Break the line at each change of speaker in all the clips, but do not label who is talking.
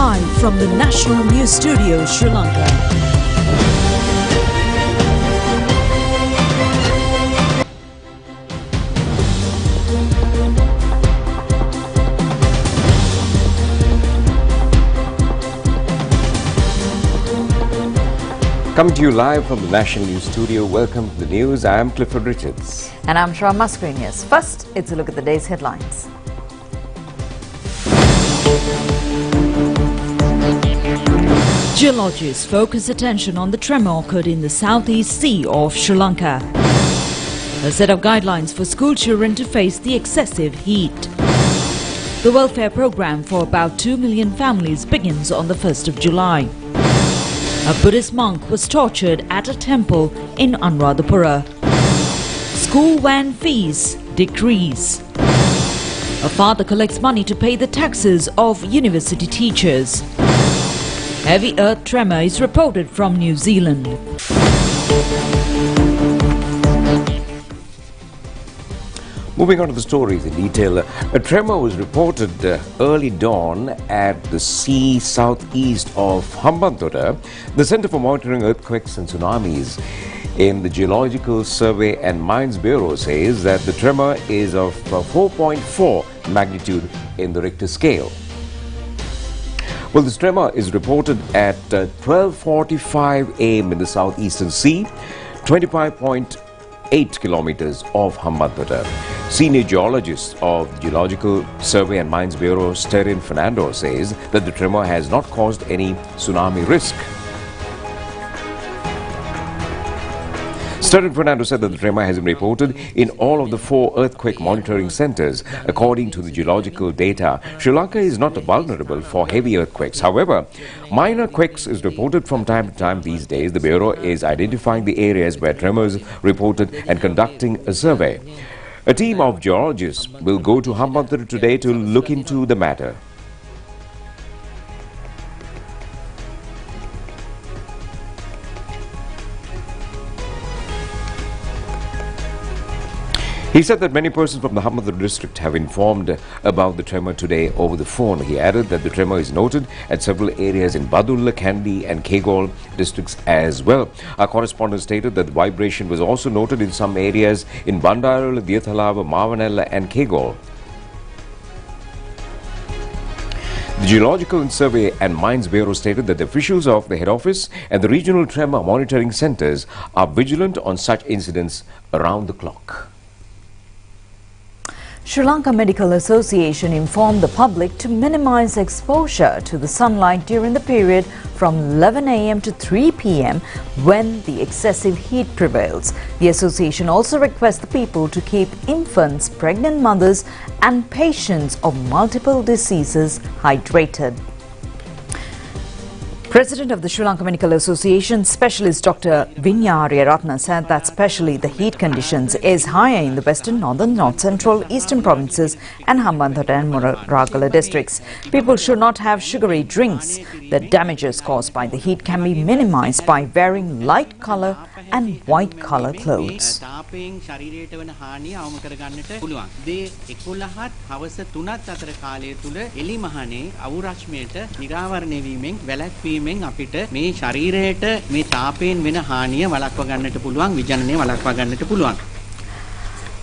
live from the National News Studio, Sri Lanka.
Coming to you live from the National News Studio. Welcome to the news. I am Clifford Richards.
And I'm Shra Mascarenhas. First, it's a look at the day's headlines.
Geologists focus attention on the tremor occurred in the southeast sea of Sri Lanka. A set of guidelines for school children to face the excessive heat. The welfare program for about 2 million families begins on the 1st of July. A Buddhist monk was tortured at a temple in Anuradhapura. School van fees decrease. A father collects money to pay the taxes of university teachers. Heavy earth tremor is reported from New Zealand.
Moving on to the stories in detail, a tremor was reported early dawn at the sea southeast of Hambantota. The Centre for Monitoring Earthquakes and Tsunamis in the Geological Survey and Mines Bureau says that the tremor is of 4.4 magnitude in the Richter scale. Well, this tremor is reported at 12:45 a.m. in the southeastern sea, 25.8 kilometers off Hambantota. Senior geologist of the Geological Survey and Mines Bureau, Sterin Fernando, says that the tremor has not caused any tsunami risk. Sterin Fernando said that the tremor has been reported in all of the 4 earthquake monitoring centers. According to the geological data, Sri Lanka is not vulnerable for heavy earthquakes. However, minor quakes is reported from time to time these days. The Bureau is identifying the areas where tremors reported and conducting a survey. A team of geologists will go to Hambantota today to look into the matter. He said that many persons from the Hambantota district have informed about the tremor today over the phone. He added that the tremor is noted at several areas in Badulla, Kandy and Kegol districts as well. Our correspondent stated that the vibration was also noted in some areas in Bandarala, Diathalava, Mavanella and Kegol. The Geological Survey and Mines Bureau stated that the officials of the head office and the regional tremor monitoring centers are vigilant on such incidents around the clock.
Sri Lanka Medical Association informed the public to minimize exposure to the sunlight during the period from 11 a.m. to 3 p.m. when the excessive heat prevails. The association also requests the people to keep infants, pregnant mothers and patients of multiple diseases hydrated. President of the Sri Lanka Medical Association, Specialist Dr. Vinya Ratna, said that especially the heat conditions is higher in the western, northern, north central, eastern provinces and Hambantota and Moragala districts. People should not have sugary drinks. The damages caused by the heat can be minimized by wearing light color and white color clothes.
අපිට මේ ශරීරයට මේ තාපයෙන් වෙන හානිය වළක්වා ගන්නට පුළුවන් විජනනය වළක්වා ගන්නට පුළුවන්.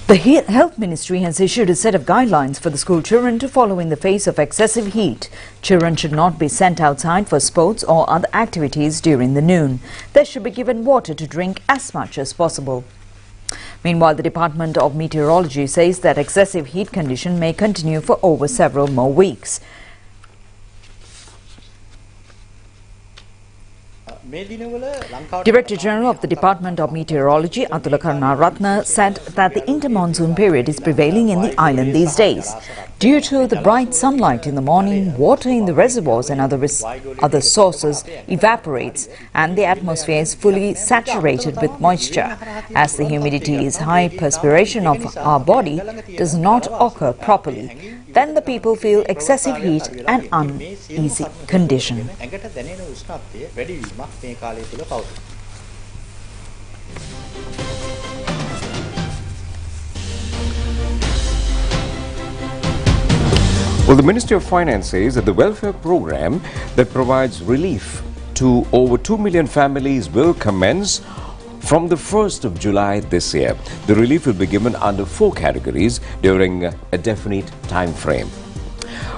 The Health Ministry has issued a set of guidelines for the school children to follow in the face of excessive heat. Children should not be sent outside for sports or other activities during the noon. They should be given water to drink as much as possible. Meanwhile, the Department of Meteorology says that excessive heat condition may continue for over several more weeks. Director General of the Department of Meteorology, Atula Karunaratne, said that the inter-monsoon period is prevailing in the island these days. Due to the bright sunlight in the morning, water in the reservoirs and other sources evaporates and the atmosphere is fully saturated with moisture. As the humidity is high, perspiration of our body does not occur properly. Then the people feel excessive heat and uneasy condition.
Well, the Ministry of Finance says that the welfare program that provides relief to over 2 million families will commence from the 1st of July this year. The relief will be given under 4 categories during a definite time frame.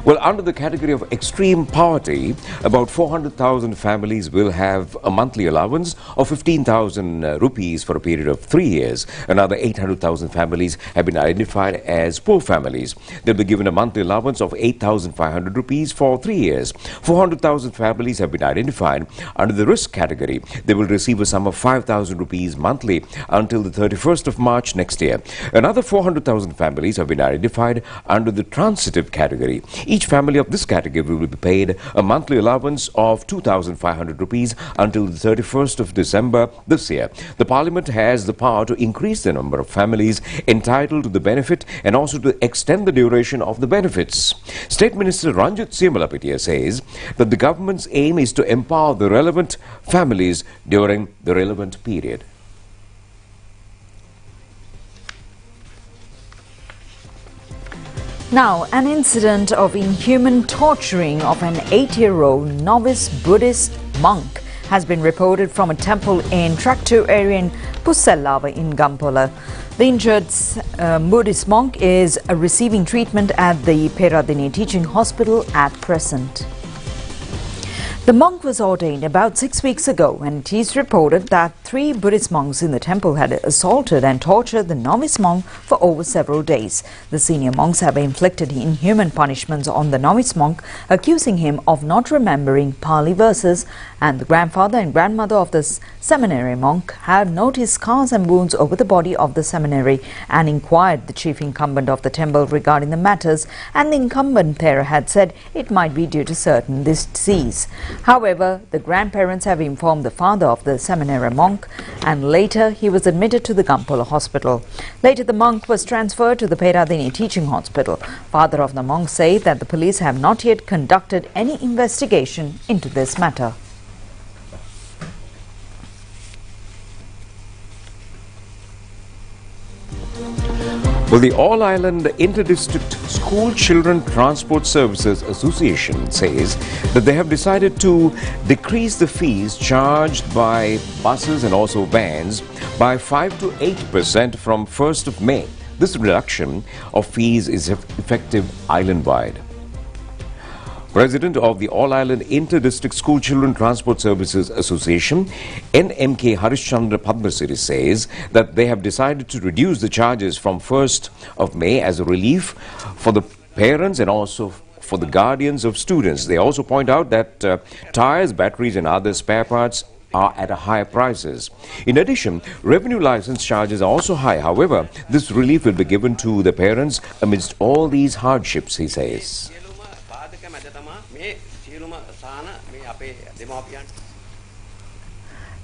Well, under the category of extreme poverty, about 400,000 families will have a monthly allowance of 15,000 rupees for a period of 3 years. Another 800,000 families have been identified as poor families. They'll be given a monthly allowance of 8,500 rupees for 3 years. 400,000 families have been identified under the risk category. They will receive a sum of 5,000 rupees monthly until the 31st of March next year. Another 400,000 families have been identified under the transitive category. Each family of this category will be paid a monthly allowance of 2,500 rupees until the 31st of December this year. The Parliament has the power to increase the number of families entitled to the benefit and also to extend the duration of the benefits. State Minister Ranjit Simalapitiya says that the government's aim is to empower the relevant families during the relevant period.
Now, an incident of inhuman torturing of an 8-year-old novice Buddhist monk has been reported from a temple in Traktu area in Pusellava in Gampola. The injured Buddhist monk is receiving treatment at the Peradini Teaching Hospital at present. The monk was ordained about 6 weeks ago, and it is reported that 3 Buddhist monks in the temple had assaulted and tortured the novice monk for over several days. The senior monks have inflicted inhuman punishments on the novice monk, accusing him of not remembering Pali verses, and the grandfather and grandmother of the seminary monk had noticed scars and wounds over the body of the seminary and inquired the chief incumbent of the temple regarding the matters, and the incumbent there had said it might be due to certain disease. However, the grandparents have informed the father of the seminary monk, and later he was admitted to the Gampola hospital. Later the monk was transferred to the Peradini Teaching Hospital. Father of the monk said that the police have not yet conducted any investigation into this matter.
Well, the All Island Inter-District School Children Transport Services Association says that they have decided to decrease the fees charged by buses and also vans by 5 to 8% from 1st of May. This reduction of fees is effective island-wide. President of the All Island Inter-District School Children Transport Services Association, NMK Harishchandra Padmasiri, says that they have decided to reduce the charges from 1st of May as a relief for the parents and also for the guardians of students. They also point out that tires, batteries and other spare parts are at a higher prices. In addition, revenue license charges are also high. However, this relief will be given to the parents amidst all these hardships, he says.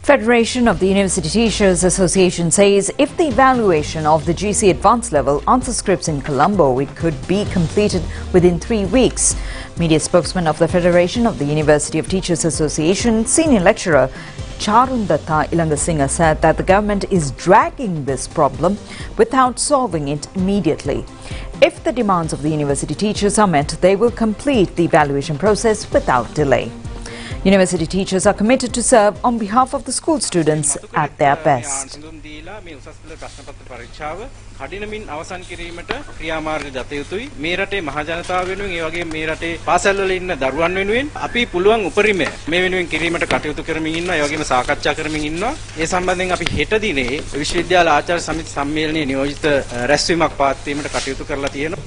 Federation of the University Teachers Association says if the evaluation of the GC Advanced Level answer scripts in Colombo, it could be completed within 3 weeks. Media spokesman of the Federation of the University of Teachers Association, senior lecturer Charundatta Ilangasinghe, said that the government is dragging this problem without solving it immediately. If the demands of the university teachers are met, they will complete the evaluation process without delay. University teachers are committed to serve on behalf of the school students at their best.
කඩිනමින් අවසන් කිරීමට ක්‍රියාමාර්ග ගත යුතුයි. මේ රටේ මහ ජනතාව වෙනුවෙන් ඒ වගේම මේ රටේ පාසල් වල ඉන්න දරුවන් වෙනුවෙන් අපි පුළුවන් උපරිමය මේ වෙනුවෙන් කිරීමට කටයුතු කරමින් ඉන්නවා. ඒ වගේම සාකච්ඡා කරමින් ඉන්නවා. ඒ සම්බන්ධයෙන් අපි හෙට දිනේ විශ්වවිද්‍යාල ආචාර්ය සමිති සම්මේලනයේ නියෝජිත රැස්වීමක් පවත්වීමට කටයුතු කරලා තියෙනවා.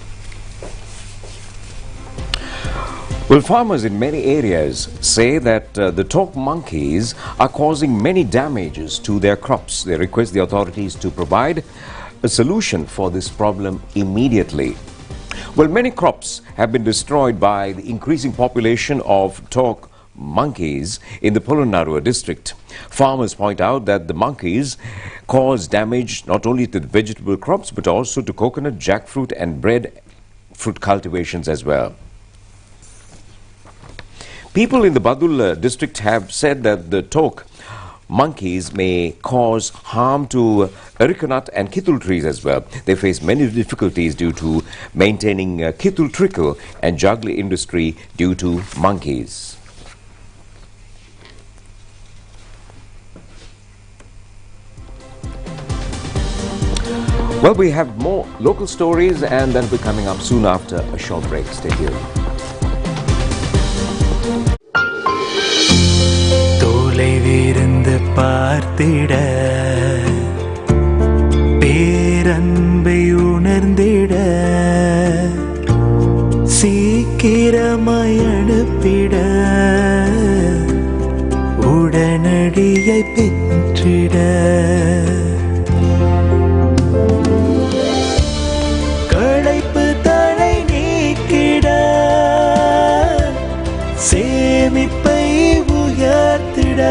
Well, farmers in many areas say that the talk monkeys are causing many damages to their crops. They request the authorities to provide a solution for this problem immediately. Well, many crops have been destroyed by the increasing population of talk monkeys in the Polonnaruwa district. Farmers point out that the monkeys cause damage not only to the vegetable crops but also to coconut, jackfruit and breadfruit cultivations as well. People in the Badul district have said that the talk monkeys may cause harm to arecanut and kittul trees as well. They face many difficulties due to maintaining kittul trickle and juggler industry due to monkeys. Well, we have more local stories and that'll be coming up soon after a short break. Stay tuned.
தொலைவிருந்து பார்த்திட பேரன்பை உணர்ந்திட சீக்கிரமாய் அனுப்பிட உடனடியை பெற்றிட களைப்பு தடை நீக்கிட சேமிப்பை உயர்த்திட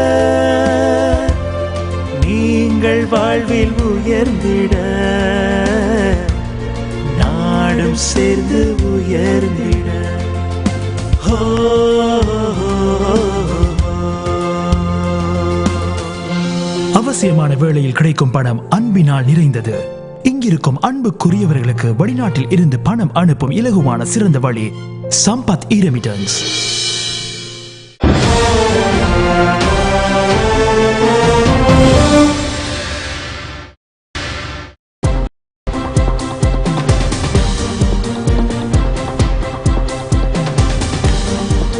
நீங்கள் வாழ்வில் உயர்ந்திட நாடும் சேர்ந்து உயர்ந்திட
அவசியமான வேளையில் கிடைக்கும் பணம் அன்பினால் நிறைந்தது. இங்கிருக்கும் அன்புக்குரியவர்களுக்கு வெளிநாட்டில் இருந்து பணம் அனுப்பும் இலகுவான சிறந்த வழி Sampath இரெமிட்டன்ஸ்.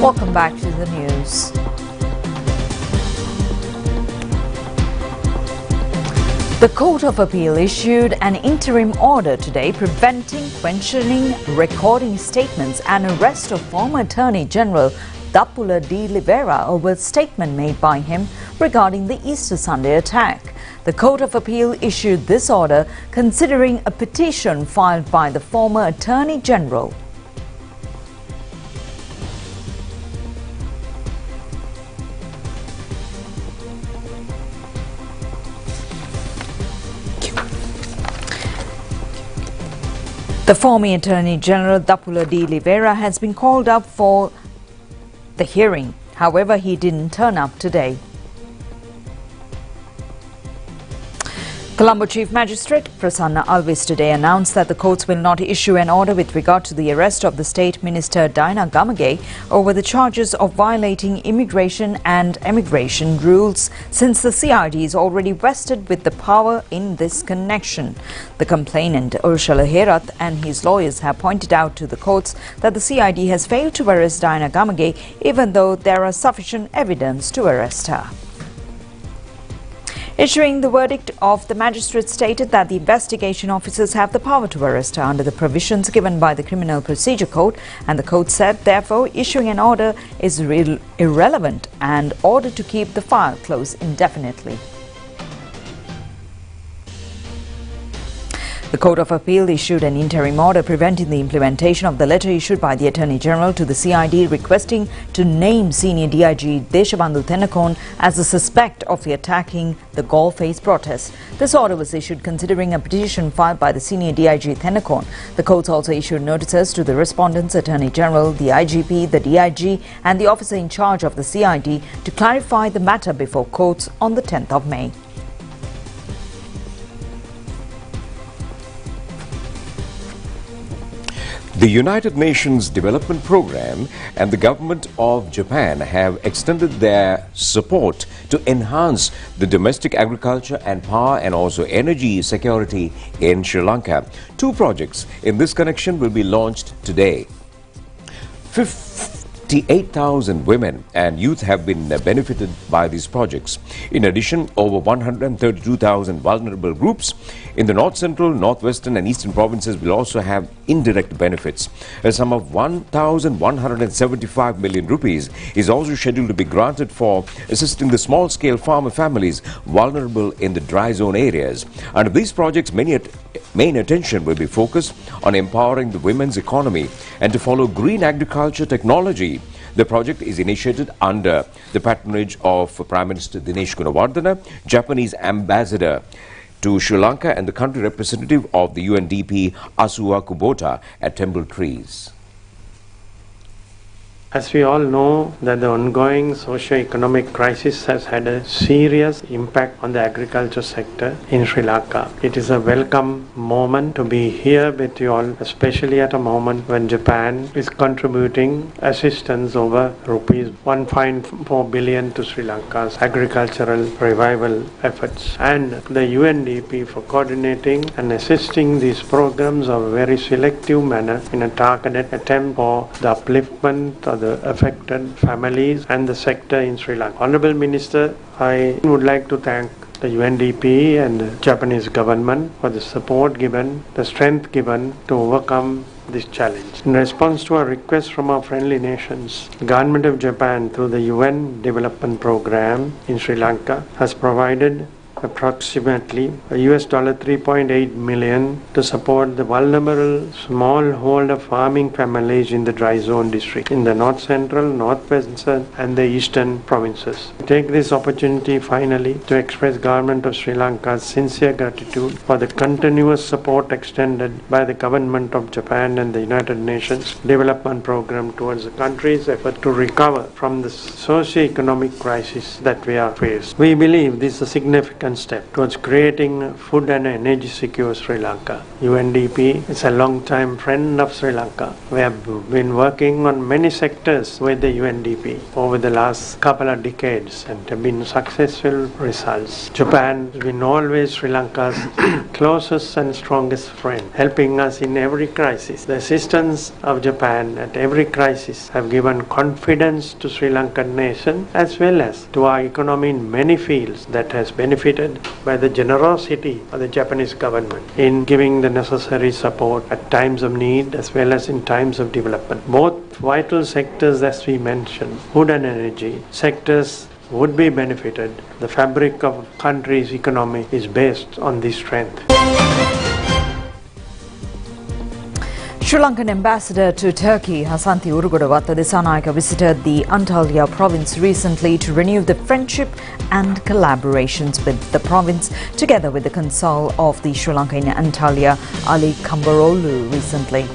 Welcome back to the news. The Court of Appeal issued an interim order today preventing, questioning, recording statements and arrest of former Attorney General Dappula de Oliveira over a statement made by him regarding the Easter Sunday attack. The Court of Appeal issued this order considering a petition filed by the former Attorney General. The former Attorney General Dappula de Oliveira has been called up for the hearing. However, he didn't turn up today. Colombo Chief Magistrate Prasanna Alvis today announced that the courts will not issue an order with regard to the arrest of the State Minister Diana Gamage over the charges of violating immigration and emigration rules, since the CID is already vested with the power in this connection. The complainant Ursula Herath and his lawyers have pointed out to the courts that the CID has failed to arrest Diana Gamage even though there are sufficient evidence to arrest her. Issuing the verdict of the magistrate stated that the investigation officers have the power to arrest her under the provisions given by the Criminal Procedure Code, and the court said, therefore, issuing an order is irrelevant and ordered to keep the file closed indefinitely. The Court of Appeal issued an interim order preventing the implementation of the letter issued by the Attorney General to the CID requesting to name Senior DIG Deshabandhu Thennakoon as the suspect of the attacking the Galle-Face protest. This order was issued considering a petition filed by the Senior DIG Thennakoon. The courts also issued notices to the respondents, Attorney General, the IGP, the DIG and the officer in charge of the CID to clarify the matter before courts on the 10th of May.
The United Nations Development Programme and the government of Japan have extended their support to enhance the domestic agriculture and power and also energy security in Sri Lanka. Two projects in this connection will be launched today. 58,000 women and youth have been benefited by these projects. In addition, over 132,000 vulnerable groups in the north central, northwestern and eastern provinces will also have indirect benefits. A sum of 1,175 million rupees is also scheduled to be granted for assisting the small-scale farmer families vulnerable in the dry zone areas. Under these projects, main attention will be focused on empowering the women's economy and to follow green agriculture technology. The project is initiated under the patronage of Prime Minister Dinesh Gunawardena, Japanese ambassador to Sri Lanka and the country representative of the UNDP Asuwa Kubota at Temple Trees.
As we all know that the ongoing socio-economic crisis has had a serious impact on the agriculture sector in Sri Lanka. It is a welcome moment to be here with you all, especially at a moment when Japan is contributing assistance over rupees 1.4 billion to Sri Lanka's agricultural revival efforts, and the UNDP for coordinating and assisting these programs of a very selective manner in a targeted attempt for the upliftment of the affected families and the sector in Sri Lanka. Honorable Minister, I would like to thank the UNDP and the Japanese government for the support given, the strength given to overcome this challenge. In response to a request from our friendly nations, the Government of Japan through the UN Development Program in Sri Lanka has provided approximately US $3.8 million to support the vulnerable smallholder farming families in the dry zone district in the north central, northwestern and the eastern provinces. I take this opportunity finally to express Government of Sri Lanka's sincere gratitude for the continuous support extended by the Government of Japan and the United Nations Development Program towards the country's effort to recover from the socio-economic crisis that we are faced. We believe this is a significant step towards creating food and energy secure Sri Lanka. UNDP is a long-time friend of Sri Lanka. We have been working on many sectors with the UNDP over the last couple of decades and have been successful results. Japan has been always Sri Lanka's closest and strongest friend, helping us in every crisis. The assistance of Japan at every crisis have given confidence to Sri Lankan nation as well as to our economy in many fields that has benefited by the generosity of the Japanese government in giving the necessary support at times of need as well as in times of development. Both vital sectors, as we mentioned, food and energy sectors, would be benefited. The fabric of a country's economy is based on this strength.
Sri Lankan ambassador to Turkey, Hasanti Urugodawatta Disanayake, visited the Antalya province recently to renew the friendship and collaborations with the province, together with the consul of the Sri Lanka in Antalya, Ali Kambarolu, recently.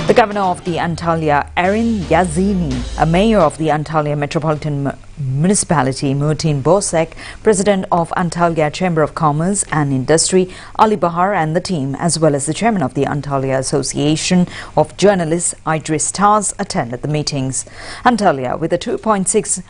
The governor of the Antalya, Erin Yazini, a mayor of the Antalya Metropolitan Municipality, Mutin Bosek, president of Antalya Chamber of Commerce and Industry, Ali Bahar, and the team, as well as the chairman of the Antalya Association of Journalists, Idris Taz, attended the meetings. Antalya, with a 2.6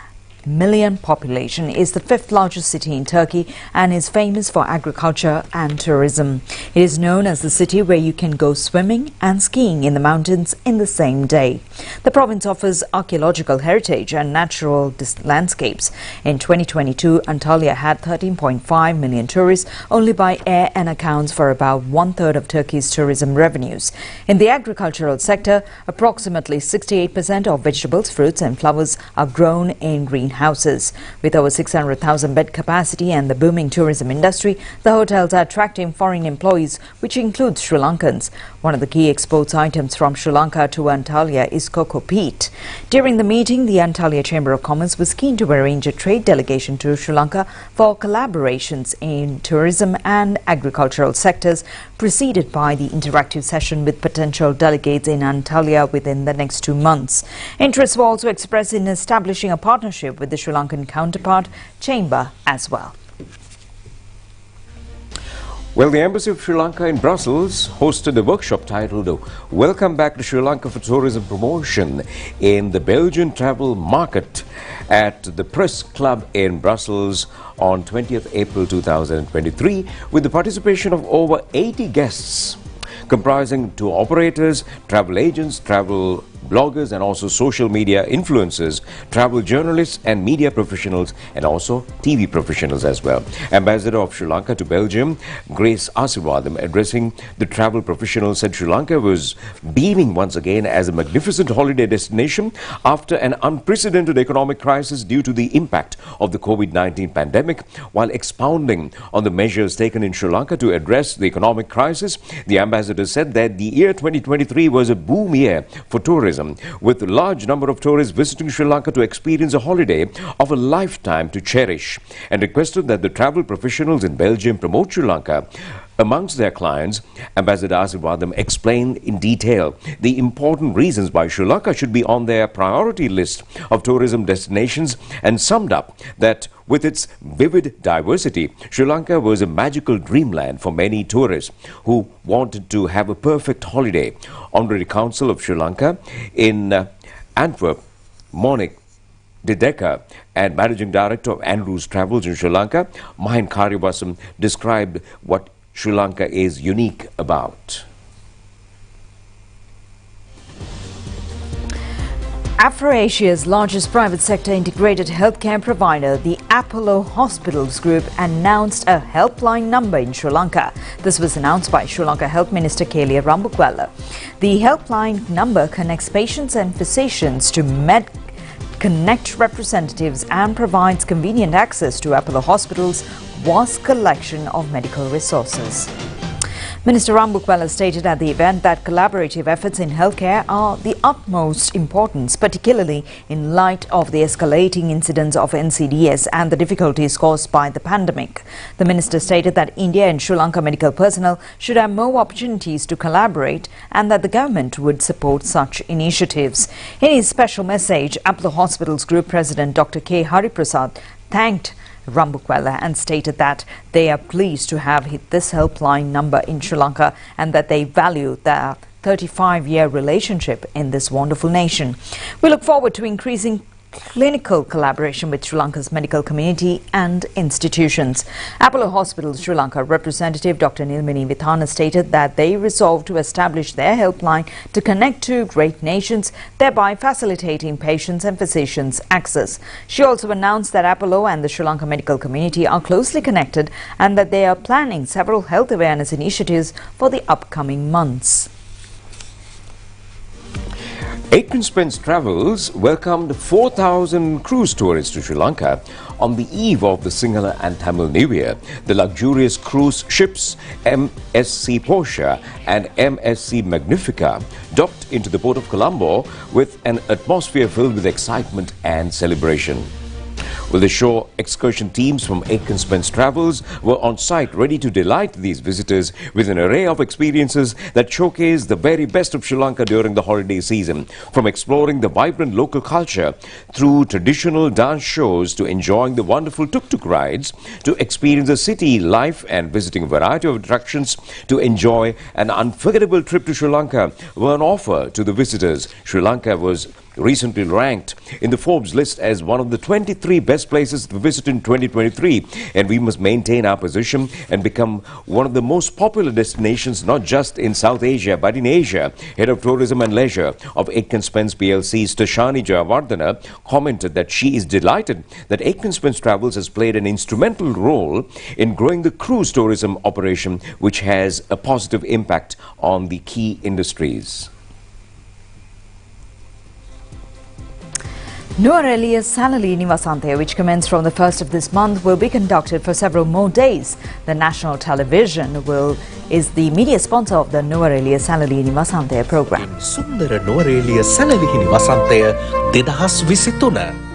million population, is the fifth largest city in Turkey and is famous for agriculture and tourism. It is known as the city where you can go swimming and skiing in the mountains in the same day. The province offers archaeological heritage and natural landscapes. In 2022, Antalya had 13.5 million tourists only by air and accounts for about one-third of Turkey's tourism revenues. In the agricultural sector, approximately 68% of vegetables, fruits and flowers are grown in greenhouses. With over 600,000 bed capacity and the booming tourism industry, the hotels are attracting foreign employees, which includes Sri Lankans. One of the key exports items from Sri Lanka to Antalya is cocoa peat. During the meeting, the Antalya Chamber of Commerce was keen to arrange a trade delegation to Sri Lanka for collaborations in tourism and agricultural sectors, preceded by the interactive session with potential delegates in Antalya within the next 2 months. Interest was also expressed in establishing a partnership with the Sri Lankan counterpart chamber as well.
Well, the Embassy of Sri Lanka in Brussels hosted a workshop titled Welcome Back to Sri Lanka for Tourism Promotion in the Belgian Travel Market at the Press Club in Brussels on 20th April 2023, with the participation of over 80 guests, comprising tour operators, travel agents, travel bloggers and also social media influencers, travel journalists and media professionals, and also TV professionals as well. Ambassador of Sri Lanka to Belgium, Grace Asirwadam, addressing the travel professionals, said Sri Lanka was beaming once again as a magnificent holiday destination after an unprecedented economic crisis due to the impact of the COVID-19 pandemic. While expounding on the measures taken in Sri Lanka to address the economic crisis, the ambassador said that the year 2023 was a boom year for tourism, with a large number of tourists visiting Sri Lanka to experience a holiday of a lifetime to cherish, and requested that the travel professionals in Belgium promote Sri Lanka Amongst their clients, Ambassador Asivadam explained in detail the important reasons why Sri Lanka should be on their priority list of tourism destinations and summed up that with its vivid diversity, Sri Lanka was a magical dreamland for many tourists who wanted to have a perfect holiday. Honorary Council of Sri Lanka in Antwerp, Monique Dideka, and Managing Director of Andrews Travels in Sri Lanka, Mahin Karyavasam, described what Sri Lanka is unique about.
Afro-Asia's largest private sector integrated healthcare provider, the Apollo Hospitals Group, announced a helpline number in Sri Lanka. This was announced by Sri Lanka Health Minister Kelia Rambukwala. The helpline number connects patients and physicians to Connect representatives and provides convenient access to Apollo Hospital's vast collection of medical resources. Minister Rambukwala stated at the event that collaborative efforts in healthcare are the utmost importance, particularly in light of the escalating incidents of NCDs and the difficulties caused by the pandemic. The minister stated that India and Sri Lanka medical personnel should have more opportunities to collaborate and that the government would support such initiatives. In his special message, Apollo Hospitals Group President Dr. K. Hariprasad thanked Rambukwala and stated that they are pleased to have hit this helpline number in Sri Lanka and that they value their 35-year relationship in this wonderful nation. We look forward to increasing clinical collaboration with Sri Lanka's medical community and institutions. Apollo Hospitals Sri Lanka representative Dr. Nilmini Vithana stated that they resolved to establish their helpline to connect to great nations, thereby facilitating patients and physicians access. She also announced that Apollo and the Sri Lanka medical community are closely connected and that they are planning several health awareness initiatives for the upcoming months.
Aiken Spence Travels welcomed 4,000 cruise tourists to Sri Lanka on the eve of the Sinhala and Tamil New Year. The luxurious cruise ships MSC Portia and MSC Magnifica docked into the port of Colombo with an atmosphere filled with excitement and celebration. Well, the shore excursion teams from Aiken Spence Travels were on site ready to delight these visitors with an array of experiences that showcase the very best of Sri Lanka during the holiday season. From exploring the vibrant local culture through traditional dance shows to enjoying the wonderful tuk-tuk rides, to experience the city life and visiting a variety of attractions, to enjoy an unforgettable trip to Sri Lanka were on offer to the visitors. Sri Lanka was recently ranked in the Forbes list as one of the 23 best places to visit in 2023, and we must maintain our position and become one of the most popular destinations not just in South Asia but in Asia. Head of Tourism and Leisure of Aiken Spence PLC's Tashani Jayawardena commented that she is delighted that Aiken Spence Travels has played an instrumental role in growing the cruise tourism operation, which has a positive impact on the key industries.
Nuwara Salalini Vasanthe, which commenced from the 1st of this month, will be conducted for several more days. The national television is the media sponsor of the Nuwara Salalini Vasanthe program.
Sundara Nuwara Salalini Vasanthe 2023.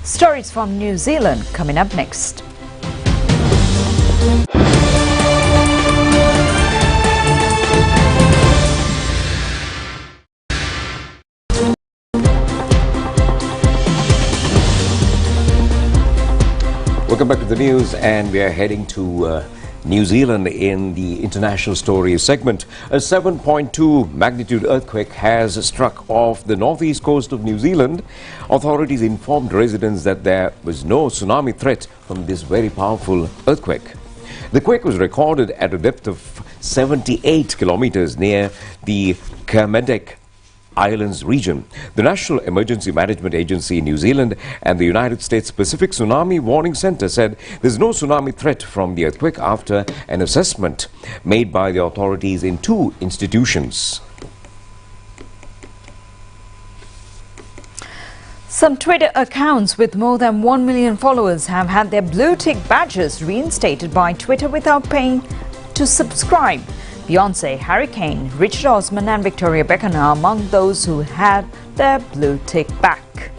Stories from New Zealand coming up next.
Welcome back to the news, and we are heading to New Zealand in the international stories segment. A 7.2 magnitude earthquake has struck off the northeast coast of New Zealand. Authorities informed residents that there was no tsunami threat from this very powerful earthquake. The quake was recorded at a depth of 78 kilometers near the Kermadec Islands region. The National Emergency Management Agency in New Zealand and the United States Pacific Tsunami Warning Center said there's no tsunami threat from the earthquake after an assessment made by the authorities in two institutions.
Some Twitter accounts with more than 1 million followers have had their blue tick badges reinstated by Twitter without paying to subscribe. Beyonce, Harry Kane, Richard Osman and Victoria Beckham are among those who had their blue tick back.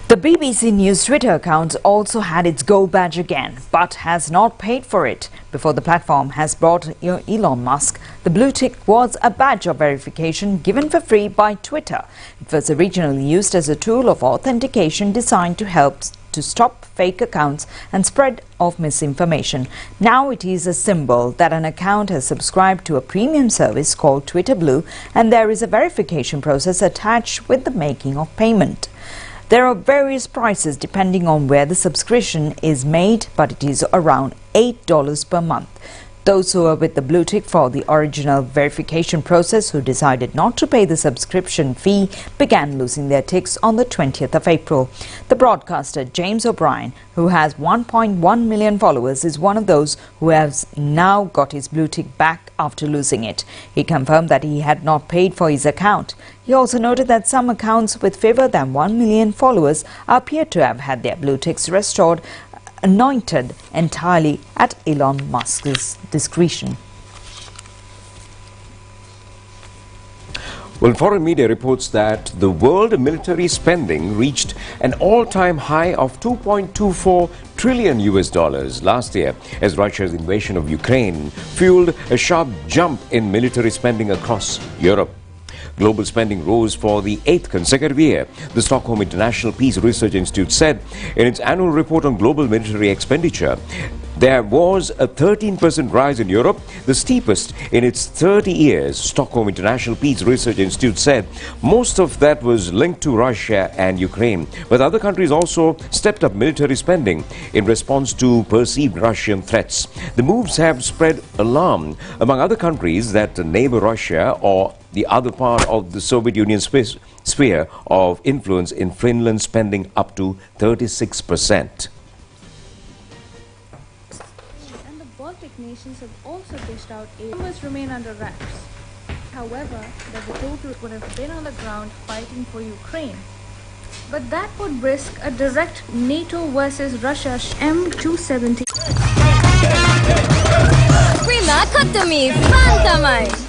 The BBC News Twitter account also had its Go badge again, but has not paid for it. Before the platform has brought Elon Musk, the blue tick was a badge of verification given for free by Twitter. It was originally used as a tool of authentication designed to help to stop fake accounts and spread of misinformation. Now it is a symbol that an account has subscribed to a premium service called Twitter Blue, and there is a verification process attached with the making of payment. There are various prices depending on where the subscription is made, but it is around $8 per month. Those who are with the blue tick for the original verification process who decided not to pay the subscription fee began losing their ticks on the 20th of April. The broadcaster James O'Brien, who has 1.1 million followers, is one of those who has now got his blue tick back after losing it. He confirmed that he had not paid for his account. He also noted that some accounts with fewer than 1 million followers appear to have had their blue ticks restored, anointed entirely at Elon Musk's discretion.
Well, foreign media reports that the world military spending reached an all-time high of $2.24 trillion last year as Russia's invasion of Ukraine fueled a sharp jump in military spending across Europe. Global spending rose for the 8th consecutive year, the Stockholm International Peace Research Institute said in its annual report on global military expenditure. There was a 13% rise in Europe, the steepest in its 30 years, Stockholm International Peace Research Institute said. Most of that was linked to Russia and Ukraine, but other countries also stepped up military spending in response to perceived Russian threats. The moves have spread alarm among other countries that neighbor Russia or the other part of the Soviet Union sphere of influence, in Finland spending up to 36%.
And the Baltic nations have also dished out aid. Numbers remain under wraps. However, that the total would have been on the ground fighting for Ukraine. But that would risk a direct NATO versus Russia M270.
Prima Kutumi Fantamai.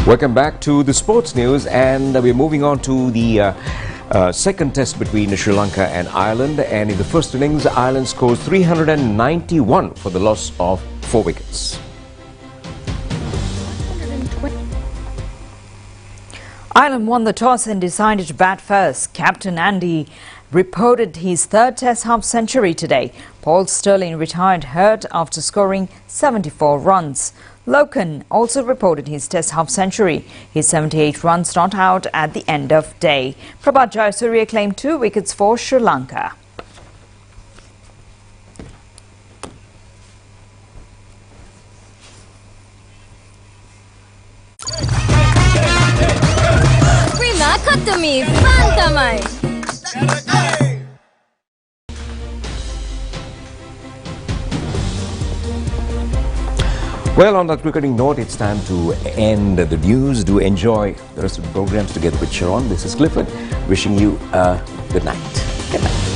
Welcome back to the sports news, and we're moving on to the second test between Sri Lanka and Ireland. And in the first innings, Ireland scores 391 for the loss of 4 wickets.
Ireland won the toss and decided to bat first. Captain Andy reported his third Test half-century today. Paul Stirling retired hurt after scoring 74 runs. Loken also reported his Test half-century. His 78 runs not out at the end of day. Prabhat Jayasuriya claimed 2 wickets for Sri Lanka.
Prima Kutumi Fantamai.
Well, on that cricketing note, it's time to end the news. Do enjoy the rest of the programs together with Sharon. This is Clifford wishing you a good night. Good night.